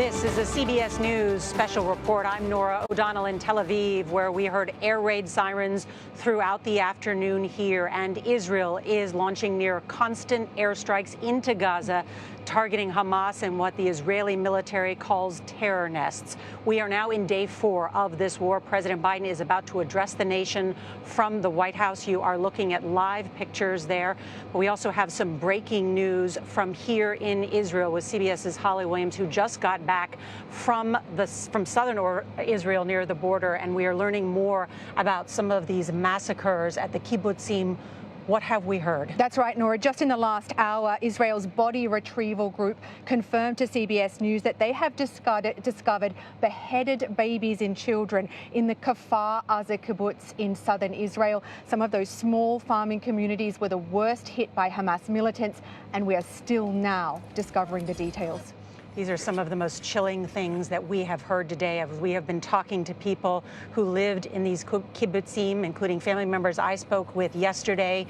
This is a CBS News special report. I'm Norah O'Donnell in Tel Aviv, where we heard air raid sirens throughout the afternoon here. And Israel is launching near constant airstrikes into Gaza, targeting Hamas and what the Israeli military calls terror nests. We are now in day 4 of this war. President Biden is about to address the nation from the White House. You are looking at live pictures there. But we also have some breaking news from here in Israel with CBS's Holly Williams, who just got back from southern Israel near the border, and we are learning more about some of these massacres at the kibbutzim. What have we heard? That's right, Nora. Just in the last hour, Israel's body retrieval group confirmed to CBS News that they have discovered beheaded babies and children in the Kfar Aza kibbutz in southern Israel. Some of those small farming communities were the worst hit by Hamas militants, and we are still now discovering the details. These are some of the most chilling things that we have heard today. We have been talking to people who lived in these kibbutzim, including family members I spoke with yesterday,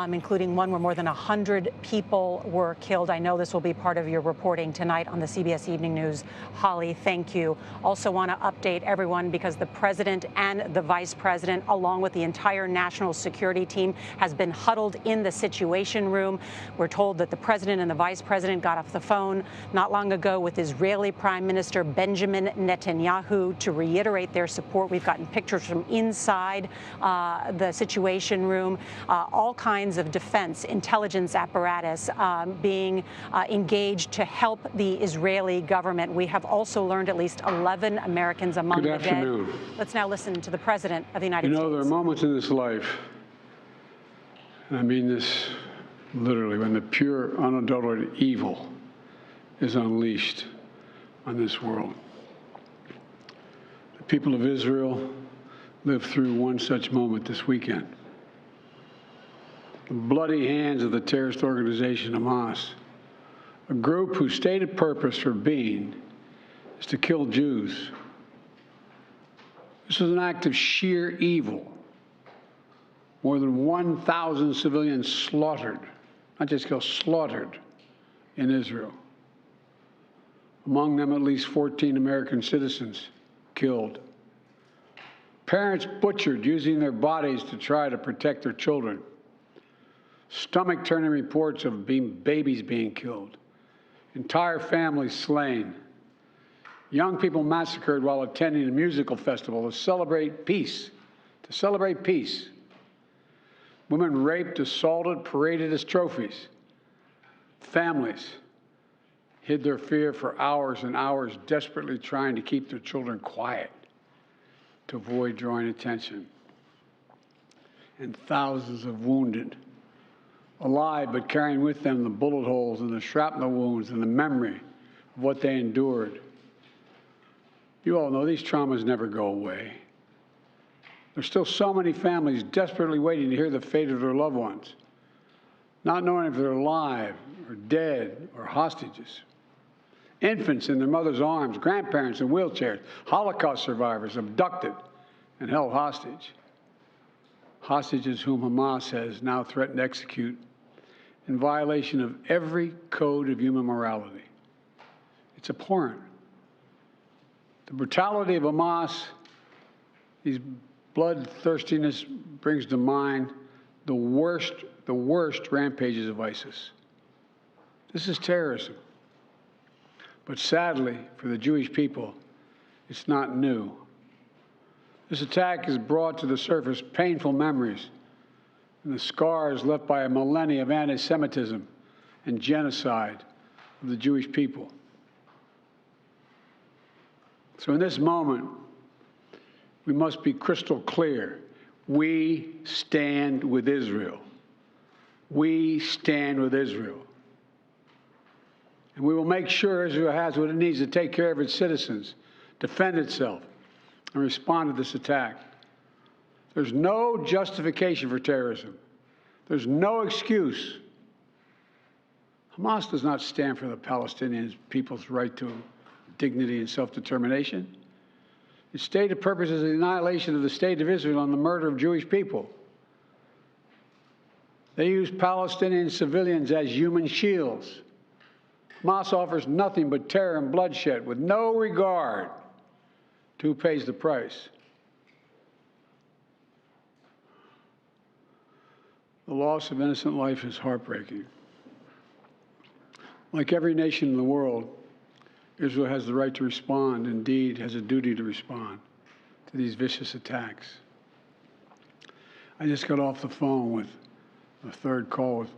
including one where more than 100 people were killed. I know this will be part of your reporting tonight on the CBS Evening News. Holly, thank you. Also want to update everyone because the president and the vice president, along with the entire national security team, has been huddled in the Situation Room. We're told that the president and the vice president got off the phone not long ago with Israeli Prime Minister Benjamin Netanyahu to reiterate their support. We've gotten pictures from inside the Situation Room, all kinds of defense intelligence apparatus being engaged to help the Israeli government. We have also learned at least 11 Americans among the dead. Let's now listen to the President of the United States. You know, there are moments in this life, and I mean this literally, when the pure, unadulterated evil is unleashed on this world. The people of Israel lived through one such moment this weekend. The bloody hands of the terrorist organization Hamas, a group whose stated purpose for being is to kill Jews. This was an act of sheer evil. More than 1,000 civilians slaughtered, not just killed, slaughtered in Israel. Among them, at least 14 American citizens killed. Parents butchered, using their bodies to try to protect their children. Stomach-turning reports of babies being killed. Entire families slain. Young people massacred while attending a musical festival to celebrate peace. To celebrate peace. Women raped, assaulted, paraded as trophies. Families hid their fear for hours and hours, desperately trying to keep their children quiet to avoid drawing attention. And thousands of wounded, alive but carrying with them the bullet holes and the shrapnel wounds and the memory of what they endured. You all know these traumas never go away. There's still so many families desperately waiting to hear the fate of their loved ones, not knowing if they're alive or dead or hostages. Infants in their mother's arms, grandparents in wheelchairs, Holocaust survivors abducted and held hostage. Hostages whom Hamas has now threatened to execute in violation of every code of human morality. It's abhorrent. The brutality of Hamas, these bloodthirstiness brings to mind the worst rampages of ISIS. This is terrorism. But sadly, for the Jewish people, it's not new. This attack has brought to the surface painful memories and the scars left by a millennia of anti-Semitism and genocide of the Jewish people. So in this moment, we must be crystal clear. We stand with Israel. We stand with Israel. And we will make sure Israel has what it needs to take care of its citizens, defend itself, and respond to this attack. There's no justification for terrorism. There's no excuse. Hamas does not stand for the Palestinian people's right to dignity and self-determination. Its stated purpose is the annihilation of the state of Israel and the murder of Jewish people. They use Palestinian civilians as human shields. Hamas offers nothing but terror and bloodshed with no regard to who pays the price. The loss of innocent life is heartbreaking. Like every nation in the world, Israel has the right to respond, indeed has a duty to respond to these vicious attacks. I just got off the phone with a third call with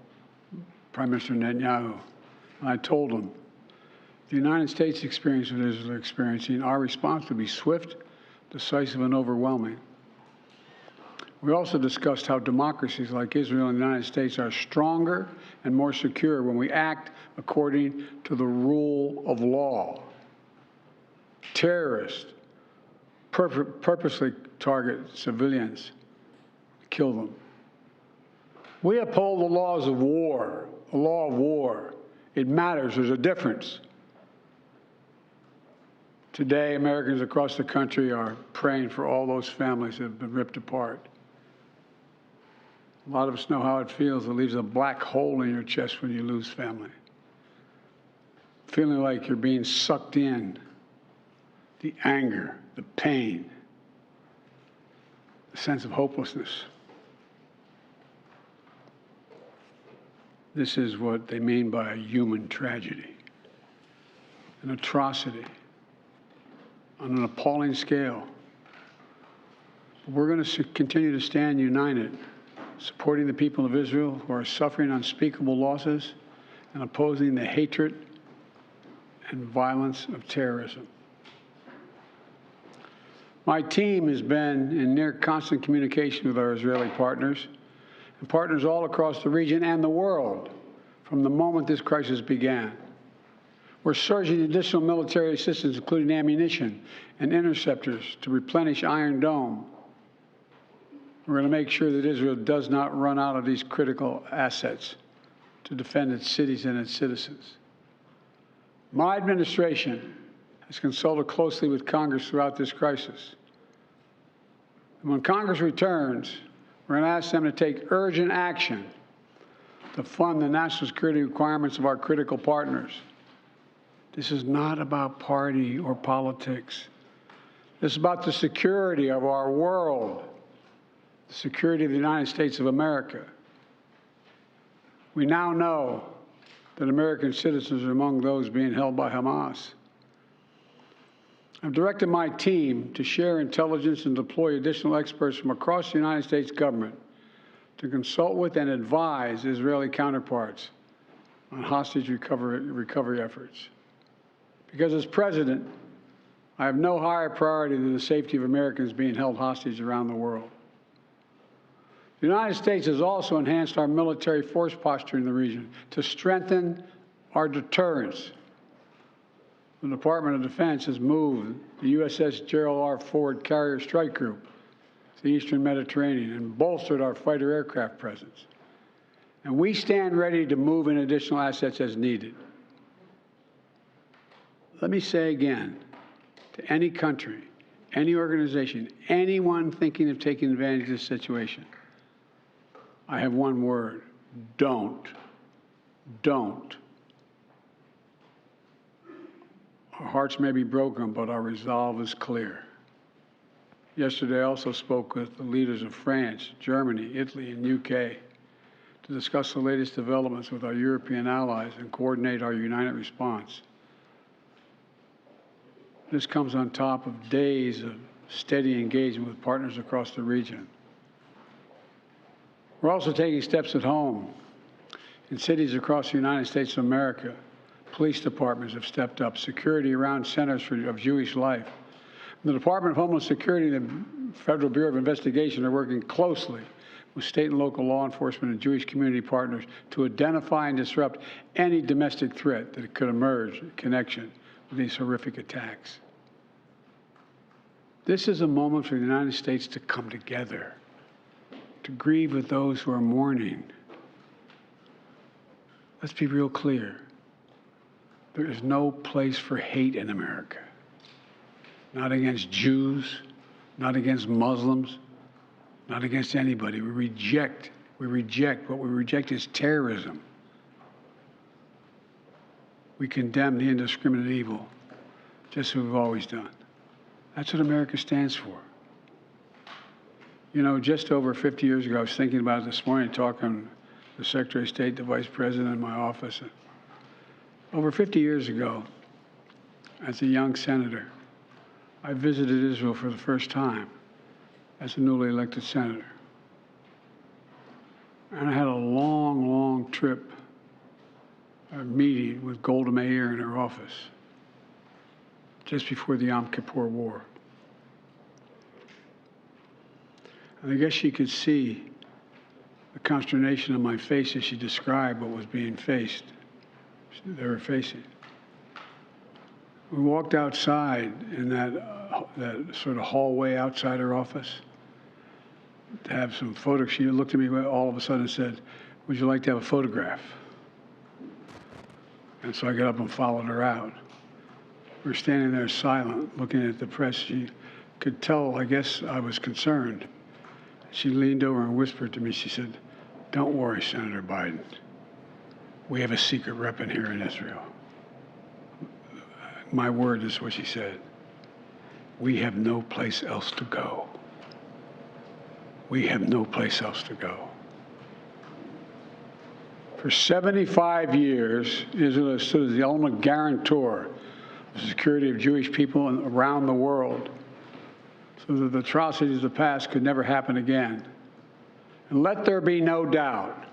Prime Minister Netanyahu, and I told him, the United States experience what Israel is experiencing, our response will be swift, decisive, and overwhelming. We also discussed how democracies like Israel and the United States are stronger and more secure when we act according to the rule of law. Terrorists purposely target civilians, kill them. We uphold the laws of war, the law of war. It matters. There's a difference. Today, Americans across the country are praying for all those families that have been ripped apart. A lot of us know how it feels. It leaves a black hole in your chest when you lose family. Feeling like you're being sucked in. The anger, the pain, the sense of hopelessness. This is what they mean by a human tragedy, an atrocity on an appalling scale. We're going to continue to stand united, supporting the people of Israel who are suffering unspeakable losses and opposing the hatred and violence of terrorism. My team has been in near constant communication with our Israeli partners and partners all across the region and the world from the moment this crisis began. We're surging additional military assistance, including ammunition and interceptors, to replenish Iron Dome. We're going to make sure that Israel does not run out of these critical assets to defend its cities and its citizens. My administration has consulted closely with Congress throughout this crisis. And when Congress returns, we're going to ask them to take urgent action to fund the national security requirements of our critical partners. This is not about party or politics. This is about the security of our world, the security of the United States of America. We now know that American citizens are among those being held by Hamas. I've directed my team to share intelligence and deploy additional experts from across the United States government to consult with and advise Israeli counterparts on hostage recovery efforts. Because as president, I have no higher priority than the safety of Americans being held hostage around the world. The United States has also enhanced our military force posture in the region to strengthen our deterrence. The Department of Defense has moved the USS Gerald R. Ford Carrier Strike Group to the Eastern Mediterranean and bolstered our fighter aircraft presence. And we stand ready to move in additional assets as needed. Let me say again, to any country, any organization, anyone thinking of taking advantage of this situation, I have one word: don't. Don't. Our hearts may be broken, but our resolve is clear. Yesterday, I also spoke with the leaders of France, Germany, Italy, and UK to discuss the latest developments with our European allies and coordinate our united response. This comes on top of days of steady engagement with partners across the region. We're also taking steps at home. In cities across the United States of America, police departments have stepped up security around centers of Jewish life. The Department of Homeland Security and the Federal Bureau of Investigation are working closely with state and local law enforcement and Jewish community partners to identify and disrupt any domestic threat that could emerge in connection with these horrific attacks. This is a moment for the United States to come together, to grieve with those who are mourning. Let's be real clear. There is no place for hate in America. Not against Jews, not against Muslims, not against anybody. We reject. What we reject is terrorism. We condemn the indiscriminate evil, just as we've always done. That's what America stands for. You know, just over 50 years ago, I was thinking about it this morning, talking to the Secretary of State, the Vice President in my office. Over 50 years ago, as a young senator, I visited Israel for the first time as a newly elected senator. And I had a long, long trip, a meeting with Golda Meir in her office just before the Yom Kippur War. And I guess she could see the consternation on my face as she described what was being faced, they were facing. We walked outside in that sort of hallway outside her office to have some photos. She looked at me all of a sudden and said, "Would you like to have a photograph?" And so I got up and followed her out. We were standing there silent, looking at the press. She could tell, I guess, I was concerned. She leaned over and whispered to me, she said, "Don't worry, Senator Biden. We have a secret rep in here in Israel." My word is what she said. We have no place else to go. We have no place else to go. For 75 years, Israel has stood as the ultimate guarantor of the security of Jewish people around the world, so that the atrocities of the past could never happen again. And let there be no doubt,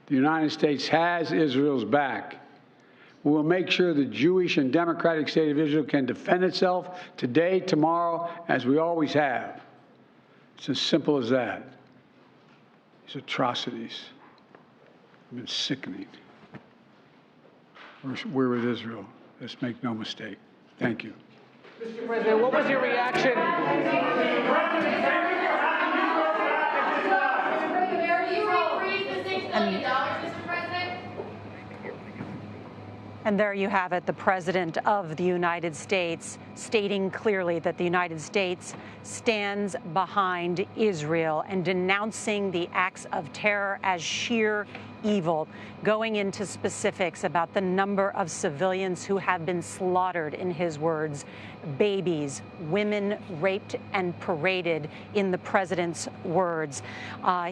the United States has Israel's back. We will make sure the Jewish and democratic state of Israel can defend itself today, tomorrow, as we always have. It's as simple as that. These atrocities have been sickening. We're with Israel. Let's make no mistake. Thank you. Mr. President, what was your reaction? And there you have it, the President of the United States stating clearly that the United States stands behind Israel and denouncing the acts of terror as sheer evil, going into specifics about the number of civilians who have been slaughtered, in his words, babies, women raped and paraded, in the president's words.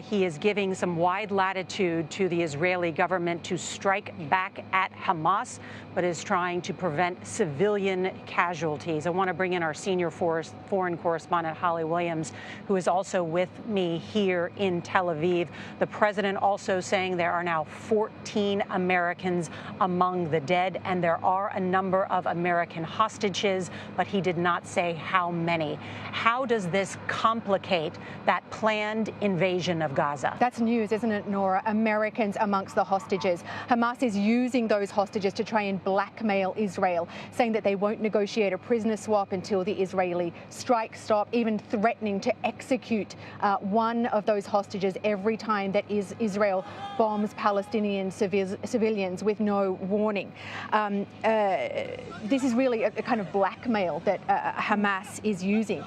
He is giving some wide latitude to the Israeli government to strike back at Hamas, but is trying to prevent civilian casualties. I want to bring in our senior foreign correspondent, Holly Williams, who is also with me here in Tel Aviv. The president also saying there are now 14 Americans among the dead, and there are a number of American hostages, but he did not say how many. How does this complicate that planned invasion of Gaza? That's news, isn't it, Nora? Americans amongst the hostages. Hamas is using those hostages to try and blackmail Israel, saying that they won't negotiate a prisoner swap until the Israeli strikes stop, even threatening to execute one of those hostages every time that Israel bombs Palestinian civilians with no warning. This is really a kind of blackmail that Hamas is using.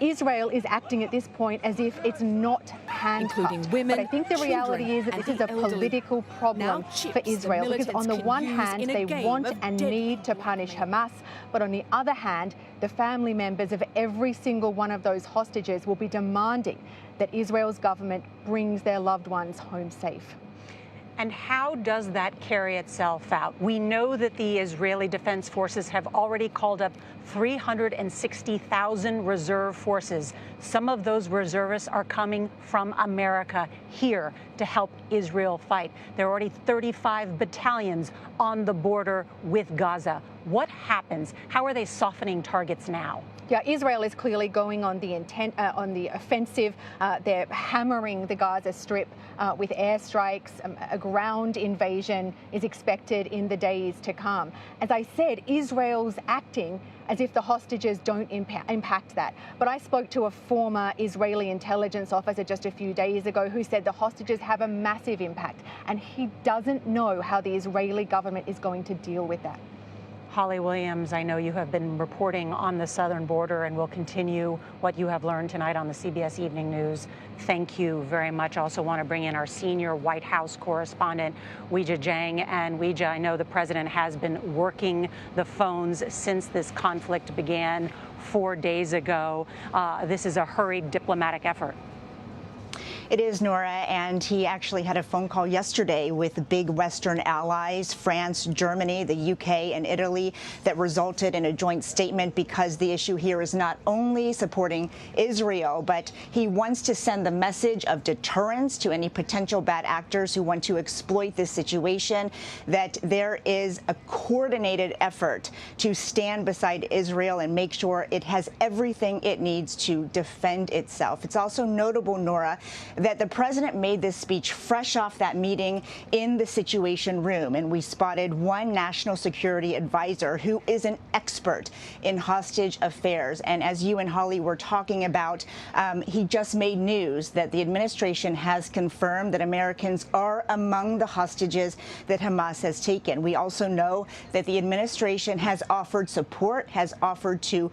Israel is acting at this point as if it's not handcuffed. Including women, but I think the reality is that this is a political problem for Israel, because on the one hand, they want and need to punish Hamas, but on the other hand, the family members of every single one of those hostages will be demanding that Israel's government brings their loved ones home safe. And how does that carry itself out? We know that the Israeli Defense Forces have already called up 360,000 reserve forces. Some of those reservists are coming from America here to help Israel fight. There are already 35 battalions on the border with Gaza. What happens? How are they softening targets now? Yeah, Israel is clearly going on the offensive. They're hammering the Gaza Strip with airstrikes. A ground invasion is expected in the days to come. As I said, Israel's acting as if the hostages don't impact that. But I spoke to a former Israeli intelligence officer just a few days ago who said the hostages have a massive impact, and he doesn't know how the Israeli government is going to deal with that. Holly Williams, I know you have been reporting on the southern border and will continue what you have learned tonight on the CBS Evening News. Thank you very much. I also want to bring in our senior White House correspondent, Weijia Jiang. And Weijia, I know the president has been working the phones since this conflict began 4 days ago. This is a hurried diplomatic effort. It is, Nora, and he actually had a phone call yesterday with big Western allies, France, Germany, the UK, and Italy, that resulted in a joint statement because the issue here is not only supporting Israel, but he wants to send the message of deterrence to any potential bad actors who want to exploit this situation, that there is a coordinated effort to stand beside Israel and make sure it has everything it needs to defend itself. It's also notable, Nora, that the president made this speech fresh off that meeting in the Situation Room. And we spotted one national security advisor who is an expert in hostage affairs. And as you and Holly were talking about, he just made news that the administration has confirmed that Americans are among the hostages that Hamas has taken. We also know that the administration has offered support, has offered to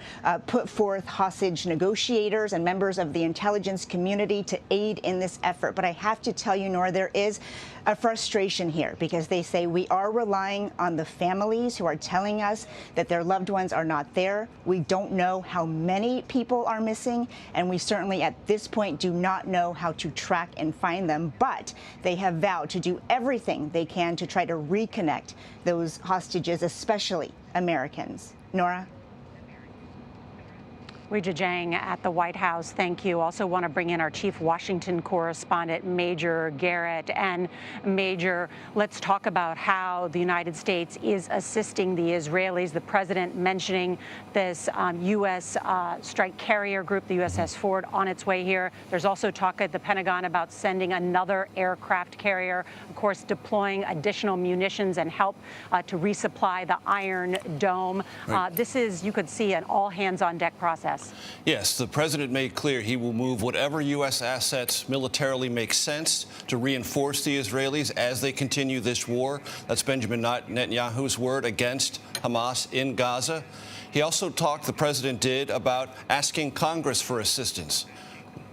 put forth hostage negotiators and members of the intelligence community to aid in this effort. But I have to tell you, Nora, there is a frustration here because they say we are relying on the families who are telling us that their loved ones are not there. We don't know how many people are missing, and we certainly at this point do not know how to track and find them. But they have vowed to do everything they can to try to reconnect those hostages, especially Americans. Nora? Weijia Jiang at the White House, thank you. Also want to bring in our chief Washington correspondent, Major Garrett. And Major, let's talk about how the United States is assisting the Israelis. The president mentioning this U.S. strike carrier group, the USS Ford, on its way here. There's also talk at the Pentagon about sending another aircraft carrier, of course, deploying additional munitions and help to resupply the Iron Dome. Right. This is, you could see, an all-hands-on-deck process. Yes, the president made clear he will move whatever U.S. assets militarily make sense to reinforce the Israelis as they continue this war. That's Benjamin Netanyahu's word against Hamas in Gaza. He also talked, the president did, about asking Congress for assistance.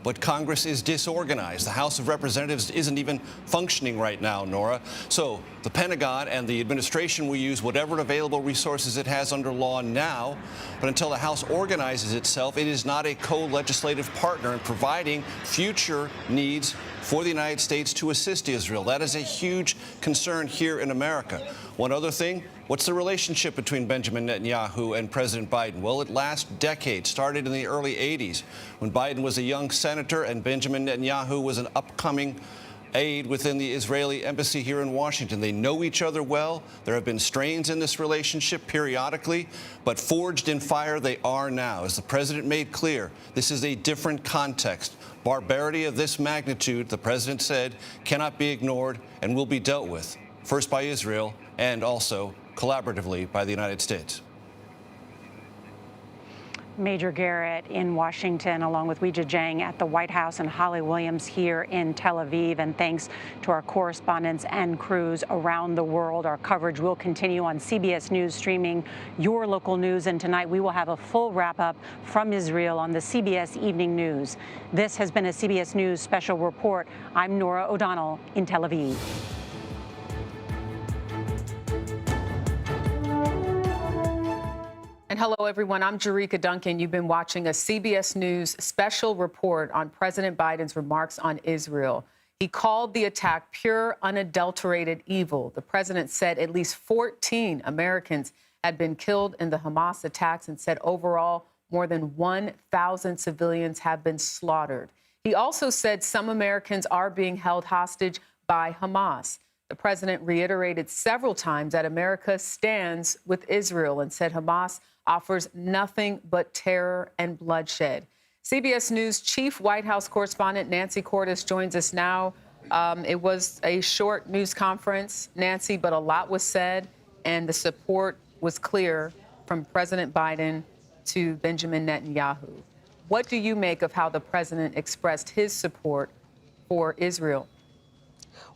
But Congress is disorganized. The House of Representatives isn't even functioning right now, Nora. So the Pentagon and the administration will use whatever available resources it has under law now. But until the House organizes itself, it is not a co-legislative partner in providing future needs for the United States to assist Israel. That is a huge concern here in America. One other thing, what's the relationship between Benjamin Netanyahu and President Biden? Well, it lasts decades, started in the early 80s when Biden was a young senator and Benjamin Netanyahu was an upcoming aide within the Israeli embassy here in Washington. They know each other well. There have been strains in this relationship periodically, but forged in fire they are now. As the president made clear, this is a different context. Barbarity of this magnitude, the president said, cannot be ignored and will be dealt with, first by Israel and also collaboratively by the United States. Major Garrett in Washington, along with Weijia Jiang at the White House, and Holly Williams here in Tel Aviv. And thanks to our correspondents and crews around the world. Our coverage will continue on CBS News, streaming your local news. And tonight we will have a full wrap-up from Israel on the CBS Evening News. This has been a CBS News special report. I'm Nora O'Donnell in Tel Aviv. And hello, everyone. I'm Jerika Duncan. You've been watching a CBS News special report on President Biden's remarks on Israel. He called the attack pure, unadulterated evil. The president said at least 14 Americans had been killed in the Hamas attacks and said overall more than 1,000 civilians have been slaughtered. He also said some Americans are being held hostage by Hamas. The president reiterated several times that America stands with Israel and said Hamas offers nothing but terror and bloodshed. CBS News chief White House correspondent Nancy Cordes joins us now. It was a short news conference, Nancy, but a lot was said, and the support was clear from President Biden to Benjamin Netanyahu. What do you make of how the president expressed his support for Israel?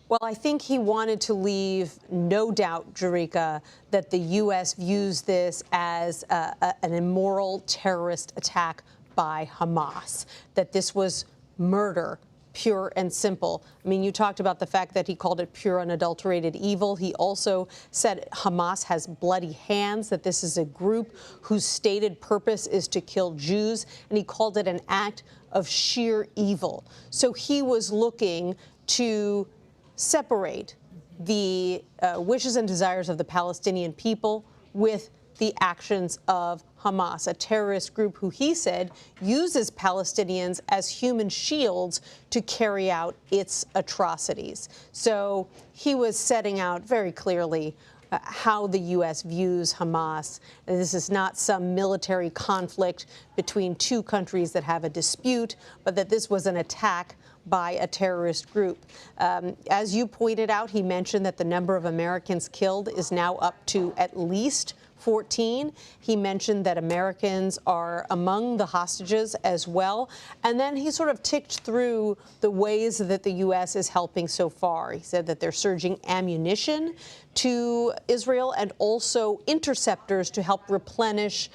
Well, I think he wanted to leave no doubt, Jerika, that the U.S. views this as an immoral terrorist attack by Hamas, that this was murder, pure and simple. I mean, you talked about the fact that he called it pure, unadulterated evil. He also said Hamas has bloody hands, that this is a group whose stated purpose is to kill Jews, and he called it an act of sheer evil. So he was looking to separate the wishes and desires of the Palestinian people with the actions of Hamas, a terrorist group who he said uses Palestinians as human shields to carry out its atrocities. So he was setting out very clearly how the U.S. views Hamas. This is not some military conflict between two countries that have a dispute, but that this was an attack by a terrorist group. As you pointed out, he mentioned that the number of Americans killed is now up to at least 14. He mentioned that Americans are among the hostages as well. And then he sort of ticked through the ways that the U.S. is helping so far. He said that they're surging ammunition to Israel and also interceptors to help replenish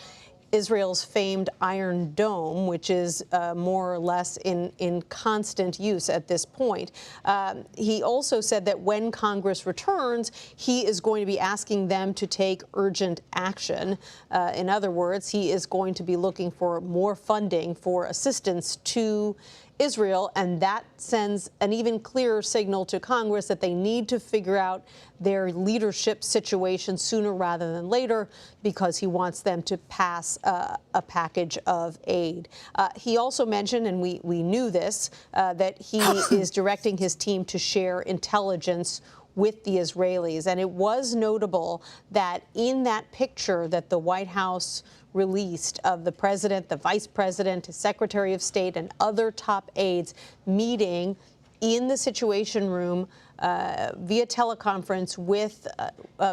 Israel's famed Iron Dome, which is more or less in constant use at this point. He also said that when Congress returns, he is going to be asking them to take urgent action. In other words, he is going to be looking for more funding for assistance to Israel, and that sends an even clearer signal to Congress that they need to figure out their leadership situation sooner rather than later, because he wants them to pass a package of aid. He also mentioned, and we knew this, that he is directing his team to share intelligence with the Israelis. And it was notable that in that picture that the White House released of the president, the vice president, the secretary of state, and other top aides meeting in the Situation Room via teleconference with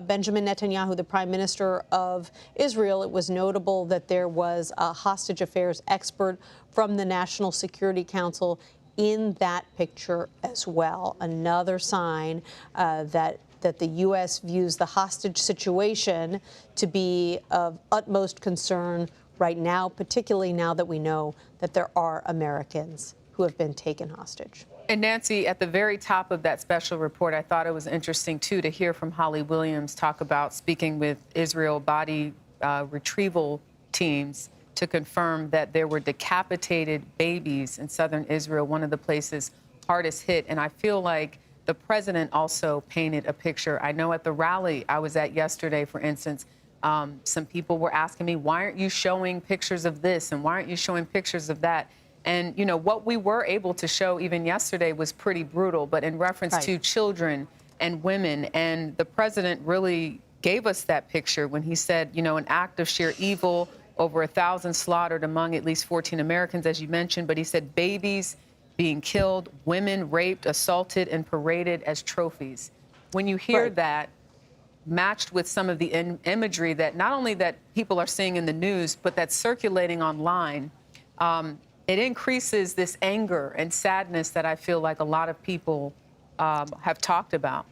Benjamin Netanyahu, the prime minister of Israel, it was notable that there was a hostage affairs expert from the National Security Council in that picture as well. Another sign that the U.S. views the hostage situation to be of utmost concern right now, particularly now that we know that there are Americans who have been taken hostage. And Nancy, at the very top of that special report, I thought it was interesting, too, to hear from Holly Williams talk about speaking with Israel body retrieval teams to confirm that there were decapitated babies in southern Israel, one of the places hardest hit. And I feel like the president also painted a picture. I know at the rally I was at yesterday, for instance, some people were asking me, why aren't you showing pictures of this and why aren't you showing pictures of that? And, you know, what we were able to show even yesterday was pretty brutal, but in reference to children and women. And the president really gave us that picture when he said, you know, an act of sheer evil, over 1,000 slaughtered among at least 14 Americans, as you mentioned. But he said babies being killed, women raped, assaulted, and paraded as trophies. When you hear that, matched with some of the imagery that not only that people are seeing in the news, but that's circulating online, it increases this anger and sadness that I feel like a lot of people have talked about.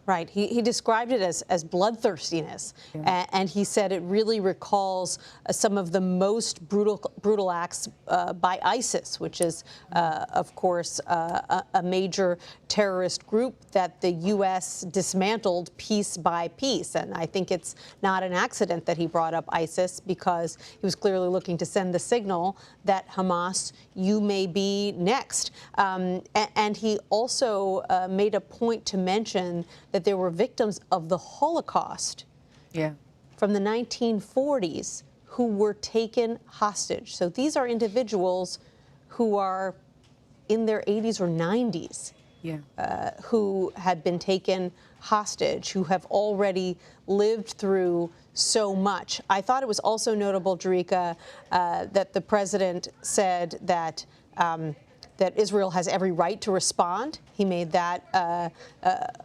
Right. He described it as bloodthirstiness, and he said it really recalls some of the most brutal acts by ISIS, which is, of course, a major terrorist group that the U.S. dismantled piece by piece. And I think it's not an accident that he brought up ISIS, because he was clearly looking to send the signal that Hamas, you may be next. And he also made a point to mention that there were victims of the Holocaust from the 1940s who were taken hostage. So these are individuals who are in their 80s or 90s who had been taken hostage, who have already lived through so much. I thought it was also notable, Jerika, that the president said that that Israel has every right to respond. He made that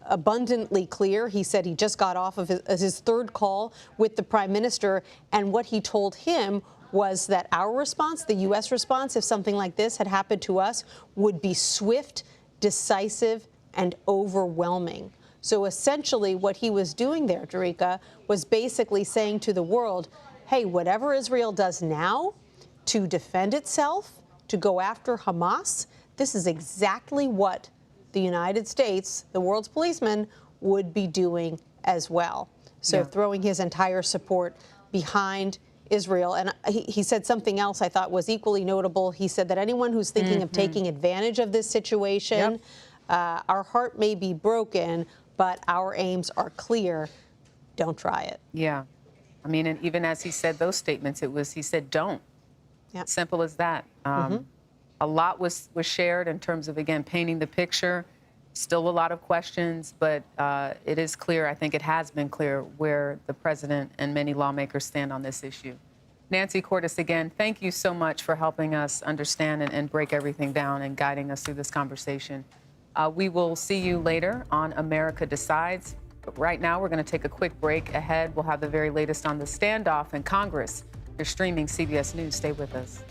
abundantly clear. He said he just got off of his third call with the prime minister, and what he told him was that our response, the U.S. response, if something like this had happened to us, would be swift, decisive, and overwhelming. So essentially what he was doing there, Jerika, was basically saying to the world, hey, whatever Israel does now to defend itself, to go after Hamas, this is exactly what the United States, the world's policeman, would be doing as well. So throwing his entire support behind Israel. And he said something else I thought was equally notable. He said that anyone who's thinking of taking advantage of this situation, our heart may be broken, but our aims are clear. Don't try it. Yeah. I mean, and even as he said those statements, he said, don't. Yep. Simple as that. A lot was shared in terms of, again, painting the picture. Still a lot of questions, but it is clear, I think it has been clear, where the president and many lawmakers stand on this issue. Nancy Cordes, again, thank you so much for helping us understand and break everything down and guiding us through this conversation. We will see you later on America Decides. But right now, we're going to take a quick break. Ahead, we'll have the very latest on the standoff in Congress. You're streaming CBS News. Stay with us.